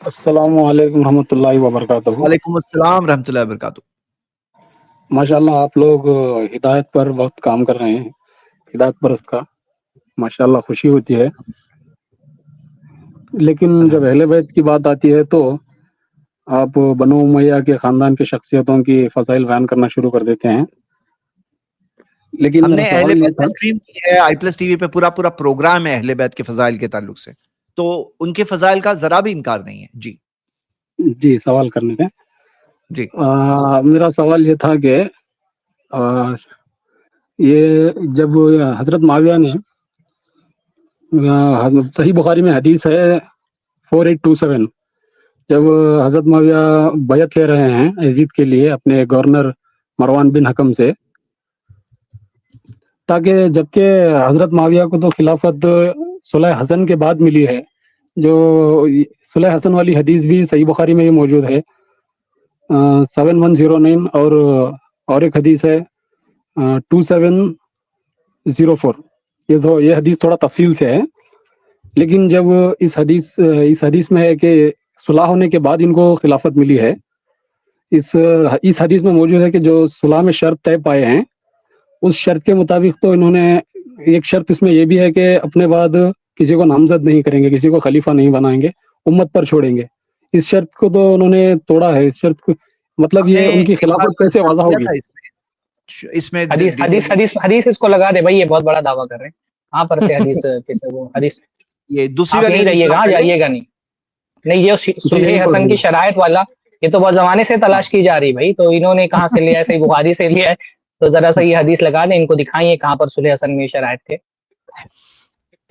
السلام علیکم ورحمۃ اللہ وبرکاتہ. وعلیکم السلام ورحمۃ اللہ وبرکاتہ. ماشاء اللہ آپ لوگ ہدایت پر وقت کام کر رہے ہیں, ہدایت پرست کا ماشاء اللہ خوشی ہوتی ہے. لیکن جب اہل بیت کی بات آتی ہے تو آپ بنو امیہ کے خاندان کی شخصیتوں کی فضائل بیان کرنا شروع کر دیتے ہیں. لیکن ہم میرا نے اہل سوال یہ بیت پہ تھا, اسٹریم کی ہے, آئی پلس ٹی وی پہ پورا پروگرام ہے اہل بیت کے فضائل کے تعلق سے, تو ان کے فضائل کا ذرا بھی انکار نہیں ہے. جی سوال کرنے دیں. جی میرا سوال یہ تھا کہ یہ جب حضرت معاویہ نے صحیح بخاری میں حدیث ہے 4827, جب حضرت معاویہ بیعت لے رہے ہیں یزید کے لیے اپنے گورنر مروان بن حکم سے, تاکہ جبکہ حضرت معاویہ کو تو خلافت صلح حسن کے بعد ملی ہے, جو صلح حسن والی حدیث بھی صحیح بخاری میں یہ موجود ہے 7109, اور ایک حدیث ہے 2704. یہ حدیث تھوڑا تفصیل سے ہے, لیکن جب اس حدیث میں ہے کہ صلح ہونے کے بعد ان کو خلافت ملی ہے, اس حدیث میں موجود ہے کہ جو صلح میں شرط طے پائے ہیں اس شرط کے مطابق تو انہوں نے ایک شرط اس میں یہ بھی ہے کہ اپنے بعد کسی کو نامزد نہیں کریں گے, کسی کو خلیفہ نہیں بنائیں گے, امت پر چھوڑیں گے. اس شرط کو تو انہوں نے توڑا ہے. اس شرط کو مطلب یہ ان کی خلافت کیسے واضح ہوگی؟ اس میں حدیث اس کو لگا دے بھائی, یہ بہت بڑا دعویٰ کر رہے ہیں. کہاں پر سے حدیث یہ دوسری آپ والی نہیں رہیے گا, جائیے گا نہیں یہ صلح حسن کی شرائط والا, یہ تو بہت زمانے سے تلاش کی جا رہی بھائی, تو انہوں نے کہاں سے لیا ہے؟ صحیح بخاری سے لیا ہے. تو ذرا سا یہ حدیث لگا دیں, ان کو دکھائیے کہاں پر صلح حسن میں شرائط تھے.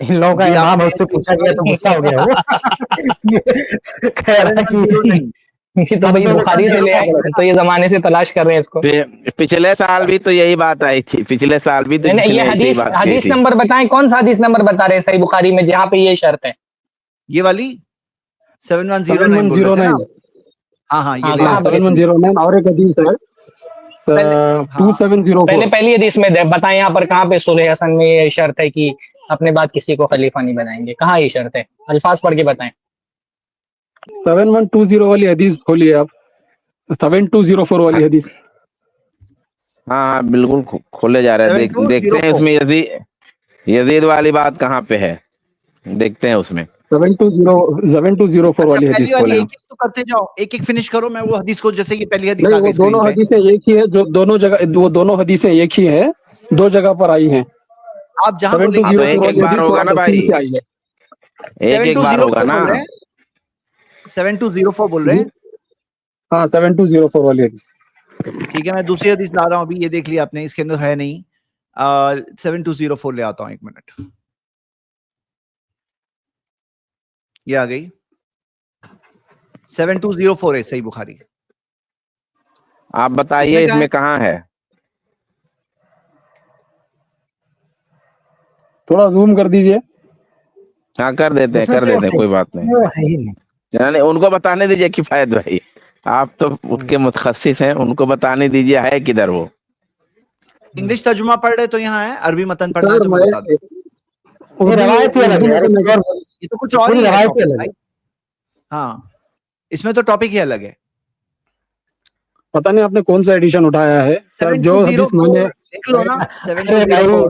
ان لوگوں کا امام اس سے پوچھا گیا تو غصہ ہو گیا وہ. یہ تو بھائی بخاری سے لے آئے, تو یہ زمانے سے تلاش کر رہے ہیں اس کو. پچھلے سال بھی تو یہی بات آئی تھی, پچھلے سال بھی تو یہ حدیث نمبر بتائیں, کون سا حدیث نمبر بتا رہے ہیں صحیح بخاری میں جہاں پہ یہ شرط ہے؟ یہ والی 7109. ہاں یہ 7109, اور ایک حدیث ہے 2704. پہلی حدیث میں بتائیں یہاں پر کہاں پہ صلح حسن میں یہ شرط ہے کہ اپنے بعد کسی کو خلیفہ نہیں بنائیں گے. کہاں یہ شرط ہے؟ الفاظ پڑھ کے بتائیں. 7120 والی حدیث کھولیے آپ, 7204 والی حدیث. ہاں بالکل کھولے جا رہے ہیں, دیکھتے ہیں اس میں یزید والی بات کہاں پہ ہے, دیکھتے ہیں اس میں. 7204 والی حدیث کھولیں. تو کرتے جاؤ, ایک فنش کرو. میں وہ حدیث کو, جیسے یہ پہلی حدیث نہیں, آ گئی وہ دونوں حدیثیں ایک ہی ہے, جو دونوں جگہ, وہ دونوں حدیثیں ایک ہی ہیں, دو جگہ پر آئی ہیں. آپ جہاں 7204 والی حدیث ہوگا نا بھائی, آئی ہے. ایک بار ہوگا نا. 7204 بول رہے ہیں. ہاں 7204 والی حدیث. ٹھیک ہے, میں دوسری حدیث لا رہا ہوں ابھی. یہ دیکھ لیا آپ نے, اس کے اندر ہے نہیں. 7204 لے آتا ہوں, ایک منٹ. یہ آ گئی 7204 ہے صحیح بخاری. آپ بتائیے اس میں کہاں ہے؟ تھوڑا زوم کر دیجئے. ہاں کر دیتے ہیں, کوئی بات نہیں. یعنی ان کو بتانے دیجئے کفایت بھائی, آپ تو ان کے متخصص ہیں, ان کو بتانے دیجئے ہے کدھر وہ. انگلش ترجمہ پڑھ رہے تو یہاں ہے, عربی متن پڑھنا ہے تو میں بتا دوں. یہ تو کچھ اور ہی ہے. ہاں اس میں تو ٹاپک ہی الگ ہے. پتہ نہیں آپ نے کون سا ایڈیشن اٹھایا ہے سر, جو حدیث میں نے دیکھ لو نا 7204.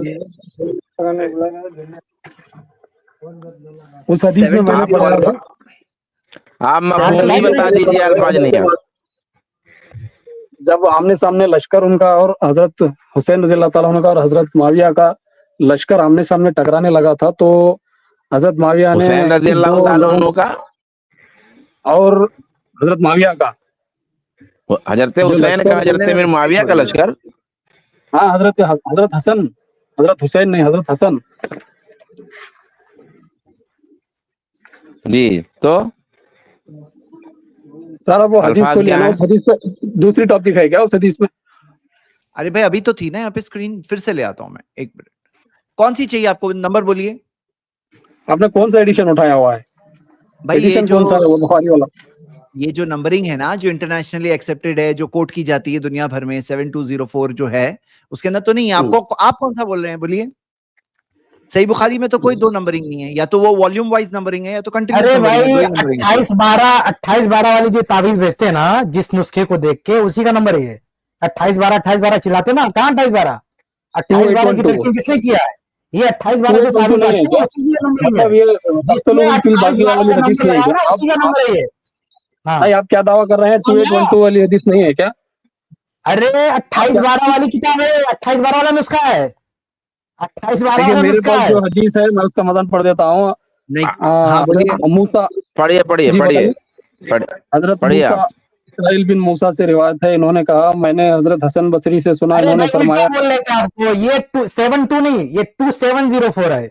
اس حدیث میں نے پڑھا تھا. آپ مفہوم ہی بتا دیجئے, الفاظ نہیں ہے. جب آمنے سامنے لشکر ان کا اور حضرت حسین رضی اللہ تعالیٰ عنہ کا اور حضرت معاویہ کا لشکر آمنے سامنے ٹکرانے لگا تھا, تو حضرت معاویہ نے حسین رضی اللہ تعالیٰ عنہ کا اور حضرت معاویہ کا, حضرت حسین کا, حضرت امیر معاویہ کا لشکر. ہاں حضرت حسن, حضرت حسین نہیں, حضرت حسن. جی تو سارا وہ حدیث کو لیا نا, اس حدیث پہ دوسری ٹاپک ہے کیا اس حدیث میں؟ ارے بھائی ابھی تو تھی نا یہاں پہ اسکرین, پھر سے لے آتا ہوں میں, ایک منٹ. کون سی چاہیے آپ کو, نمبر بولیے. آپ نے کون سا ایڈیشن اٹھایا ہوا ہے بھائی؟ ایڈیشن کون سا ہے وہ بخاری والا؟ یہ جو نمبرنگ ہے نا, جو انٹرنیشنلی ایکسپٹڈ ہے, جو کوٹ کی جاتی ہے دنیا بھر میں, 7204 جو ہے اس کے اندر تو نہیں ہے. آپ کون سا بول رہے ہیں, بولیے. صحیح بخاری میں تو کوئی دو نمبرنگ نہیں ہے, یا تو وہ والیوم وائز نمبرنگ ہے یا تو کنٹینیوس ارے نمبرنگ ہے, بھائی دو ہی نمبرنگ ہے. 28-12 والی جو تعویذ بیچتے ہیں نا جس نسخے کو دیکھ کے, اسی کا نمبر ہے یہ. 28-12 چلاتے نا, کہاں 28-12 28-12 کی ترکیب کس نے کیا ہے؟ یہ 28-12 جو تعویذ نہیں ہے بیچتے کیا؟ ہیں اسی کا نمبر ہی ہے. مطلب یہ جس میں تقتلون فی الباغیہ 28-12 والی کا حدیث نمبر نہیں ہے لگا کیا؟ نا اسی کا نمبر ہے یہ. ہاں بھائی آپ کیا دعویٰ کر رہے ہیں؟ 2812 والی حدیث نہیں ہے کیا؟ ارے 28-12 والی کتاب ہے, 28-12 والا نسخہ ہے, 28-12 دیکھیے والا میرے نسخہ پاس ہے. جو حدیث ہے میں اس کا متن پڑھ دیتا ہوں. نہیں, ہاں بولیے. حضرت موسیٰ پڑھیے پڑھیے جی پڑھیے بتائیے. حضرت پڑھیے موسیٰ آپ. اسرائیل بن موسیٰ سے روایت ہے, انہوں نے کہا میں نے حضرت حسن بصری سے سنا, ارے انہوں نے بھائی فرمایا. الٹا بول رہے تھے آپ کو, یہ 72 نہیں, یہ 2704 ہے.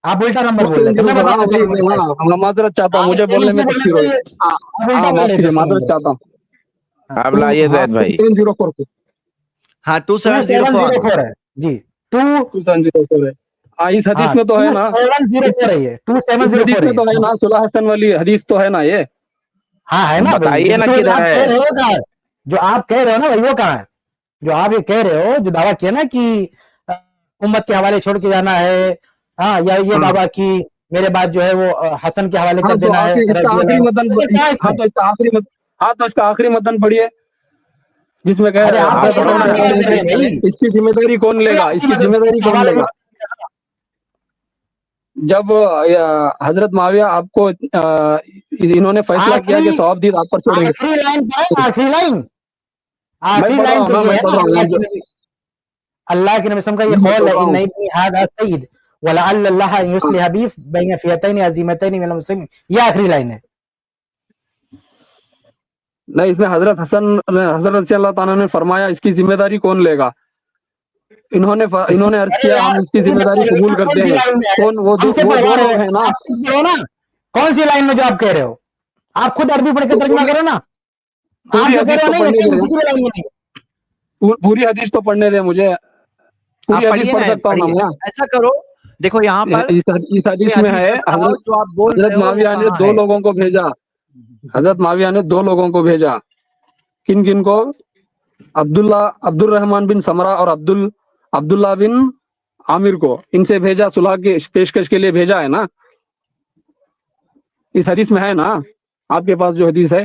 آپ الٹا نمبر بول رہے تھے. میں بتا دیتا ہوں. ہاں معذرت چاہتا ہوں, آپ مجھے بولنے میں 72 بول تقصیر رہے ہوئی. تھے, آپ ہاں الٹا بول معاف رہے تھے کیجیے, اس کا معذرت نمبر. چاہتا ہوں. آپ لائیے زید بھائی. 2704 ہاں 2704 2704 ہے جی. 2704 ہے. اس حدیث میں تو ہے نا, 2704 ہے یہ. اس 2704 حدیث میں ہے. تو ہے نا صلح حسن والی حدیث تو ہے نا یہ. ہاں ہے نا بھائی, بتائیے نا جو کدھر آپ ہے. کہہ رہے ہو کہاں ہے, جو آپ کہہ رہے ہو نا بھائی وہ کہاں ہے, جو آپ یہ کہہ رہے ہو, جو دعویٰ کیا نا کہ امت کے حوالے چھوڑ کے جانا ہے, ہاں, یا یہ ہاں دعویٰ کی میرے بعد جو ہے وہ حسن کے حوالے ہاں کر تو دینا ہے اس کا رضی آخری اللہ متن, عنہ. کیا ہے اس ہاں میں؟ تو اس کا آخری متن پڑھیے جس میں ارے آپ آپ حضرت کہہ پڑھو رہے حسن نا ہیں یار. فرماتے ہیں آپ بھائی, اس کی ذمہ داری کون لے گا, اس کی ذمہ داری کون لے گا. جب حضرت معاویہ آپ کو انہوں نے فیصلہ کیا کہ ثواب دید آپ پر چھوڑیں گے. آخری لائن پڑھیں, آخری لائن, میں آخری پڑھ رہا لائن ہوں تو نا, یہ میں ہے پڑھ نا, رہا ہوں اللہ کے نبی صلی اللہ علیہ وسلم کا یہ میں قول پڑھ ہے, رہا ان ہوں. ابنی ھذا سید ولعل اللہ ان یصلح بی بین فئتین عظیمتین من المسلمین. یہ آخری لائن ہے. نہیں, اس میں حضرت رضی اللہ تعالیٰ نے فرمایا اس کی ذمہ داری کون لے گا. انہوں نے عرض ارے کیا ہم یار, اس کی ذمہ داری قبول کون کرتے سی ہیں. لائن میں ہے, کون وہ ہم سے دو پڑھوا رہے لوگ ہیں, ہیں نا. آپ خود پڑھو نا, کون سی لائن میں جو آپ کہہ رہے ہو, آپ خود عربی پڑھ کے ترجمہ کرو نا. آپ پوری جو کہہ حدیث رہے ہو تو نہیں, پڑھنے دیں, کسی بھی لائن میں نہیں. پوری حدیث تو پڑھنے دیں مجھے, آپ پوری حدیث پڑھیے پڑھ نا, سکتا ہوں نا پڑھیے. میں. ایسا کرو, دیکھو یہاں پر اس حدیث میں حدیث ہے بتاؤ جو آپ بول حضرت رہے ہو وہ معاویہ نے کہاں دو ہے. لوگوں کو بھیجا. حضرت معاویہ نے دو لوگوں کو بھیجا. کن کن کو؟ عبد الرحمن بن سمرہ اور عبداللہ بن عامر کو. ان سے بھیجا, صلح کی پیشکش کے لیے بھیجا ہے نا. اس حدیث میں ہے نا آپ کے پاس جو حدیث ہے.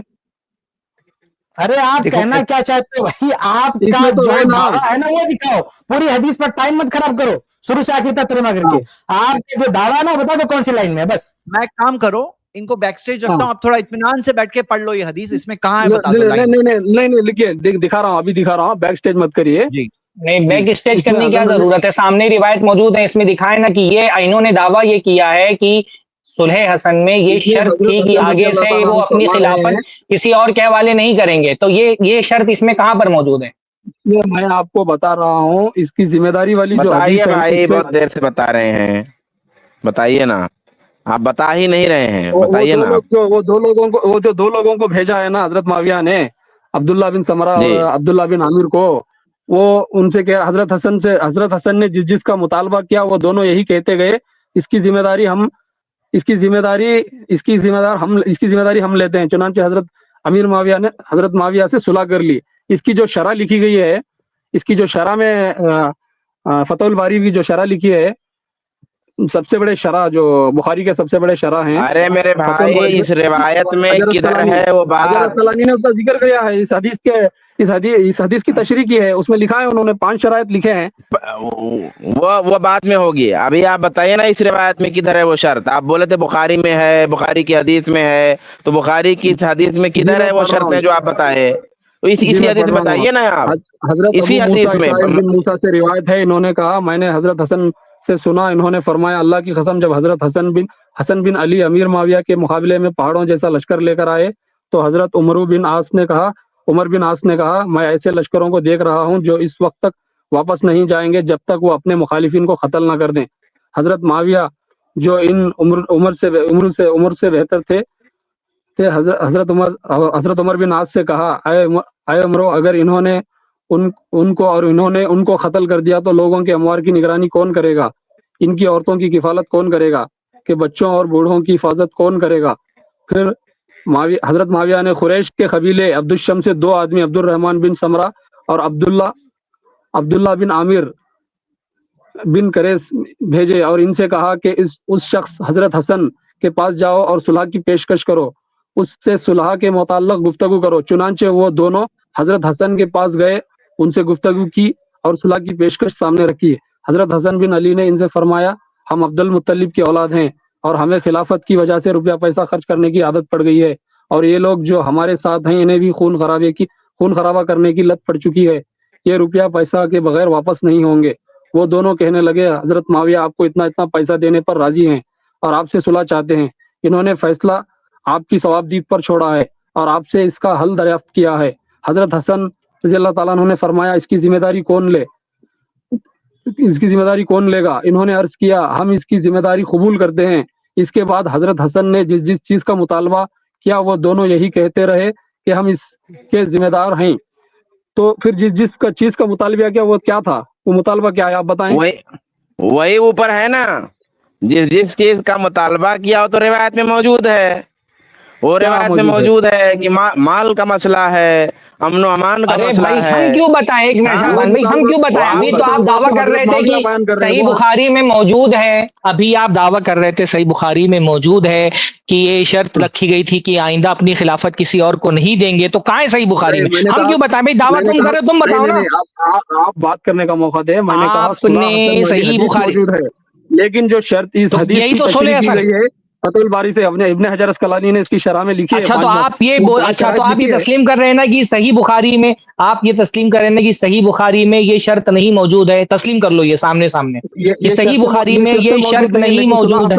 ارے آپ دیکھو کہنا کیا چاہتے ہو بھائی, آپ اس کا میں تو جو ہے نا. دعویٰ ہے نا وہ دکھاؤ. پوری حدیث پر ٹائم مت خراب کرو, شروع سے آخر تک ترجمہ کر کے. آپ کا جو دعویٰ ہے نا بتا دو کون سی لائن میں ہے بس. میں ایک کام کرو, ان کو بیک سٹیج رکھتا ہوں, آپ تھوڑا اطمینان سے بیٹھ کے پڑھ لو یہ حدیث, اس میں کہاں ہے بتا دو لائن. نہیں لکھیے, دکھا رہا ہوں, ابھی دکھا رہا ہوں, بیک سٹیج مت کریے. جی نہیں, بیک اسٹیج اس میں کرنے کی کیا ضرورت ہے, سامنے روایت موجود ہے, اس میں دکھائے نا کہ یہ انہوں نے دعویٰ یہ کیا ہے کہ صلح حسن میں یہ اس میں شرط حضرت تھی کہ حسن رضی آگے اللہ سے تعالیٰ وہ عنہ اپنی فرما رہے ہیں. خلافت کسی اور کے حوالے نہیں کریں گے, تو یہ شرط اس میں کہاں پر موجود ہے؟ میں آپ کو بتا رہا ہوں, اس کی ذمہ داری والی جو بتائیے حدیث ہے بھائی, اس میں بہت دیر سے بتا رہے ہیں, بتائیے نا. آپ بتا ہی نہیں رہے ہیں, وہ بتائیے نا آپ. جو دو لوگوں کو بھیجا ہے نا حضرت معاویہ نے, عبداللہ بن سمرہ اور جی عبداللہ بن عامر کو, وہ ان سے کہ حضرت حسن نے جس کا مطالبہ کیا وہ دونوں یہی کہتے گئے اس کی ذمہ داری ہم لیتے ہیں. چنانچہ حضرت امیر معاویہ نے حضرت معاویہ سے صلح کر لی. اس کی جو شرح لکھی گئی ہے, اس کی جو شرح میں فتح الباری کی جو شرح لکھی ہے, سب سے بڑے شرح جو بخاری کے سب سے بڑے شرح ہیں, ارے میرے فتح بھائی, الباری اس روایت میں حجر کدھر اسقلانی ہے وہ بات. نے اس کا ذکر کیا ہے. اس حدیث کی تشریح کی ہے, اس میں لکھا ہے, انہوں نے 5 شرائط لکھے ہیں. وہ بات میں ہوگی. ابھی آپ بتائیے نا اس روایت میں کدھر ہے وہ شرط. آپ بولے تھے بخاری میں ہے, بخاری کی حدیث میں ہے, تو بخاری کی اس حدیث میں جی کدھر میں ہے وہ پڑھ رہا ہوں, شرطیں جو آپ بتائے, جی اسی میں حدیث پڑھ میں رہا ہوں. بتائیے نا آپ. حضرت ابو اسی موسیٰ حدیث میں اسرائیل بن موسیٰ سے روایت ہے, انہوں نے کہا میں نے حضرت حسن سے سنا, انہوں نے فرمایا اللہ کی قسم جب حضرت حسن بن علی امیر معاویہ کے مقابلے میں پہاڑوں جیسا لشکر لے کر آئے تو حضرت عمر بن عاص نے کہا میں ایسے لشکروں کو دیکھ رہا ہوں جو اس وقت تک واپس نہیں جائیں گے جب تک وہ اپنے مخالفین کو قتل نہ کر دیں. حضرت معاویہ جو ان عمر سے بہتر تھے حضرت عمر بن عاص سے کہا اے عمرو, اگر انہوں نے ان کو قتل کر دیا تو لوگوں کے اموال کی نگرانی کون کرے گا, ان کی عورتوں کی کفالت کون کرے گا, کہ بچوں اور بوڑھوں کی حفاظت کون کرے گا. پھر حضرت معاویہ نے قریش کے قبیلے عبدالشم سے 2 آدمی عبد الرحمن بن سمرہ اور عبداللہ بن عامر بن قریش بھیجے اور ان سے کہا کہ اس شخص حضرت حسن کے پاس جاؤ اور صلح کی پیشکش کرو، اس سے صلح کے متعلق گفتگو کرو۔ چنانچہ وہ دونوں حضرت حسن کے پاس گئے، ان سے گفتگو کی اور صلح کی پیشکش سامنے رکھی۔ حضرت حسن بن علی نے ان سے فرمایا، ہم عبد المطلب کی اولاد ہیں اور ہمیں خلافت کی وجہ سے روپیہ پیسہ خرچ کرنے کی عادت پڑ گئی ہے، اور یہ لوگ جو ہمارے ساتھ ہیں انہیں بھی خون خرابہ کرنے کی لت پڑ چکی ہے، یہ روپیہ پیسہ کے بغیر واپس نہیں ہوں گے۔ وہ دونوں کہنے لگے، حضرت معاویہ آپ کو اتنا پیسہ دینے پر راضی ہیں اور آپ سے صلح چاہتے ہیں، انہوں نے فیصلہ آپ کی ثوابدید پر چھوڑا ہے اور آپ سے اس کا حل دریافت کیا ہے۔ حضرت حسن رضی اللہ تعالیٰ عنہ نے فرمایا، اس کی ذمہ داری کون لے گا؟ انہوں نے عرض کیا، ہم اس کی ذمہ داری قبول کرتے ہیں۔ اس کے بعد حضرت حسن نے جس چیز کا مطالبہ کیا وہ دونوں یہی کہتے رہے کہ ہم اس کے ذمہ دار ہیں۔ تو پھر جس چیز کا مطالبہ کیا وہ کیا تھا؟ وہ مطالبہ کیا ہے آپ بتائیں؟ وہی اوپر ہے نا، جس چیز کا مطالبہ کیا وہ تو روایت میں موجود ہے، وہ روایت میں موجود ہے کہ مال کا مسئلہ ہے، امن و امان کا مسئلہ ہے۔ ہم کیوں بتائیں، ایک منٹ شاہبان بھائی، ہم کیوں بتائیں؟ ابھی تو آپ دعویٰ کر رہے تھے کہ صحیح بخاری میں موجود ہے، ابھی آپ دعویٰ کر رہے تھے صحیح بخاری میں موجود ہے کہ یہ شرط رکھی گئی تھی کہ آئندہ اپنی خلافت کسی اور کو نہیں دیں گے، تو کہاں ہے صحیح بخاری میں؟ ہم کیوں بتائیں بھائی؟ دعویٰ تم کر رہے تم بتاؤ نا۔ آپ بات کرنے کا موقع دیں، میں نے کہا آپ نے صحیح بخاری موجود ہے، لیکن جو شرط اس حدیث کی تشریح کی گئی ہے فتح الباری سے ابن حجر اسقلانی نے اس کی شرح میں لکھی ہے۔ اچھا تو آپ یہ تسلیم کر رہے ہیں نا کہ صحیح بخاری میں، آپ یہ تسلیم کر رہے ہیں کہ صحیح بخاری میں یہ شرط نہیں موجود ہے؟ تسلیم کر لو یہ سامنے یہ صحیح بخاری میں یہ شرط نہیں موجود ہے۔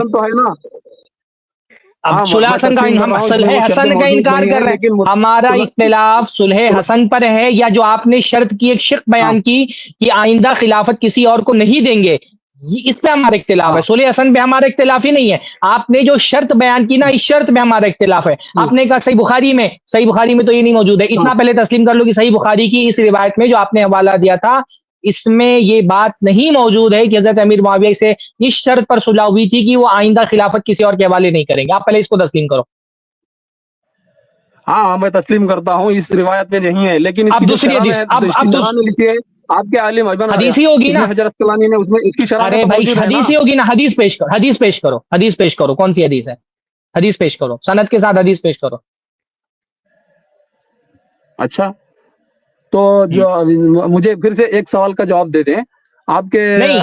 اب صلح حسن کا ہم صلح حسن کا انکار کر رہے ہیں، ہمارا اختلاف صلح حسن پر ہے یا جو آپ نے شرط کی ایک شق بیان کی کہ آئندہ خلافت کسی اور کو نہیں دیں گے، اس پہ ہمارا اختلاف ہے۔ صلح حسن پہ ہمارا اختلاف ہی نہیں ہے، آپ نے جو شرط بیان کی نا اس شرط پہ ہمارا اختلاف ہے۔ آپ نے کہا صحیح بخاری میں تو یہ نہیں موجود ہے، اتنا پہلے تسلیم کر لو کہ صحیح بخاری کی اس روایت میں جو آپ نے حوالہ دیا تھا اس میں یہ بات نہیں موجود ہے کہ حضرت امیر معاویہ سے اس شرط پر صلح ہوئی تھی کہ وہ آئندہ خلافت کسی اور کے حوالے نہیں کریں گے۔ آپ پہلے اس کو تسلیم کرو۔ ہاں میں تسلیم کرتا ہوں، اس روایت میں نہیں ہے، لیکن اس کی دوسری حدیث لکھی ہے آپ کے عالم حدیثی ہوگی نا، حجر اسقلانی نے، اس میں اس کی شرح ارے بھائی حدیثی ہوگی نا، حدیث پیش کرو، کون سی حدیث ہے؟ حدیث پیش کرو، سند کے ساتھ حدیث پیش کرو۔ اچھا تو جو مجھے پھر سے ایک سوال کا جواب دے دیں آپ کے۔ نہیں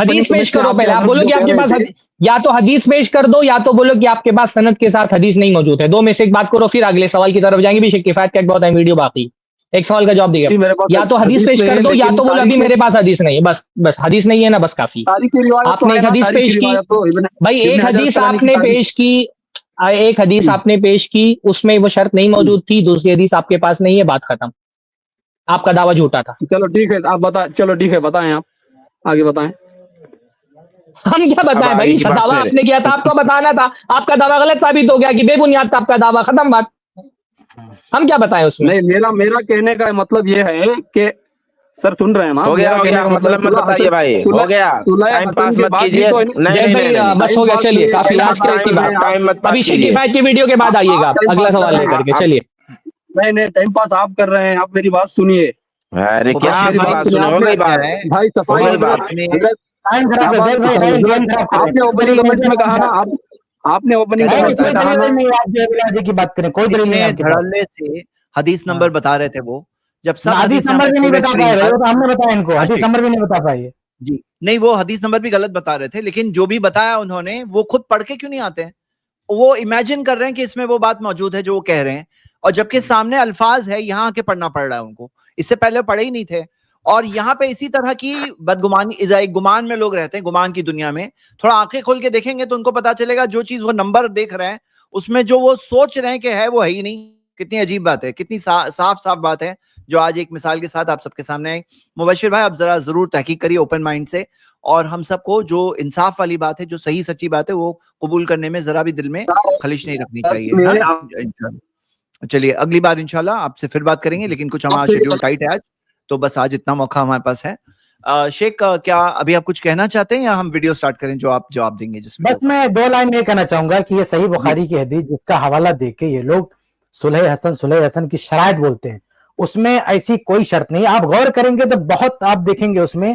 حدیث پیش کرو پہلے، آپ بولو کہ آپ کے پاس یا تو حدیث پیش کر دو یا تو بولو کہ آپ کے پاس سند کے ساتھ حدیث نہیں موجود ہے، دو میں سے ایک بات کرو، پھر اگلے سوال کی طرف جائیں گے۔ بھی کفایت کا ایک بہت اہم ویڈیو باقی، ایک سوال کا جواب دیے یا تو حدیث پیش کر دو یا تو بولو ابھی میرے پاس حدیث نہیں ہے، بس حدیث نہیں ہے نا، بس کافی۔ آپ نے ایک حدیث پیش کی بھائی، ایک حدیث آپ نے پیش کی، ایک حدیث آپ نے پیش کی اس میں وہ شرط نہیں موجود تھی، دوسری حدیث آپ کے پاس نہیں ہے، بات ختم، آپ کا دعویٰ جھوٹا تھا۔ چلو ٹھیک ہے، آپ بتائیں، چلو ٹھیک ہے، بتائیں، آپ آگے بتائیں۔ ہم کیا بتائیں بھائی، دعویٰ آپ نے کیا تھا، آپ کو بتانا تھا، آپ کا دعویٰ غلط ثابت ہو گیا کہ بے بنیاد تھا آپ کا دعویٰ، ختم بات، ہم کیا بتائیں اس میں؟ نہیں، میرا کہنے کا مطلب یہ ہے کہ سر سن رہے ہیں نا، ہو گیا مطلب مت بتائیے بھائی، ہو گیا، ٹائم پاس مت کیجیے، بس ہو گیا، چلیے کافی آج کے اتنی بات، ابھی شیخ کفایت کی ویڈیو کے بعد آئیے گا اگلا سوال لے کر کے، چلیے۔ نہیں ٹائم پاس آپ کر رہے ہیں، آپ میری بات سنیے۔ ارے کیا بات سنو، ہو گئی بات بھائی، صفائی بات آپ نے اوپننگ کی بات کریں، کوئی دلیل نہیں آپ کے پاس؟ دھڑلے سے حدیث نمبر بتا رہے تھے وہ، جب سب حدیث نمبر بھی نہیں بتا پائے، ہم نے بتایا ان کو حدیث نمبر بھی نہیں بتا پائے جی، نہیں وہ حدیث نمبر بھی غلط بتا رہے تھے، لیکن جو بھی بتایا انہوں نے وہ خود پڑھ کے کیوں نہیں آتے ہیں؟ وہ امیجن کر رہے ہیں کہ اس میں وہ بات موجود ہے جو وہ کہہ رہے ہیں، اور جبکہ سامنے الفاظ ہے، یہاں آ کے پڑھنا پڑ رہا ہے ان کو، اس سے پہلے پڑھے ہی نہیں تھے۔ اور یہاں پہ اسی طرح کی بدگمانی، گمان میں لوگ رہتے ہیں، گمان کی دنیا میں، تھوڑا آنکھیں کھول کے دیکھیں گے تو ان کو پتا چلے گا جو چیز وہ نمبر دیکھ رہے ہیں اس میں جو وہ سوچ رہے ہیں کہ ہے وہ ہے ہی نہیں۔ کتنی عجیب بات ہے، کتنی صاف بات ہے جو آج ایک مثال کے ساتھ آپ سب کے سامنے آئی۔ مبشر بھائی آپ ذرا ضرور تحقیق کریے اوپن مائنڈ سے، اور ہم سب کو جو انصاف والی بات ہے، جو صحیح سچی بات ہے، وہ قبول کرنے میں ذرا بھی دل میں خلش نہیں رکھنی چاہیے۔ چلیے اگلی بار انشاءاللہ آپ سے پھر بات کریں گے، لیکن کچھ ہمارا شیڈیول ٹائٹ ہے آج، تو بس آج اتنا موقع ہمارے پاس ہے۔ شیخ کیا ابھی آپ کچھ کہنا چاہتے ہیں یا ہم ویڈیو سٹارٹ کریں جو آپ جواب دیں گے؟ جس میں بس میں دو لائن یہ کہنا چاہوں گا کہ یہ صحیح بخاری کی حدیث جس کا حوالہ دے کے یہ لوگ صلح حسن کی شرائط بولتے ہیں، اس میں ایسی کوئی شرط نہیں، آپ غور کریں گے تو بہت آپ دیکھیں گے اس میں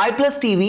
iPlus TV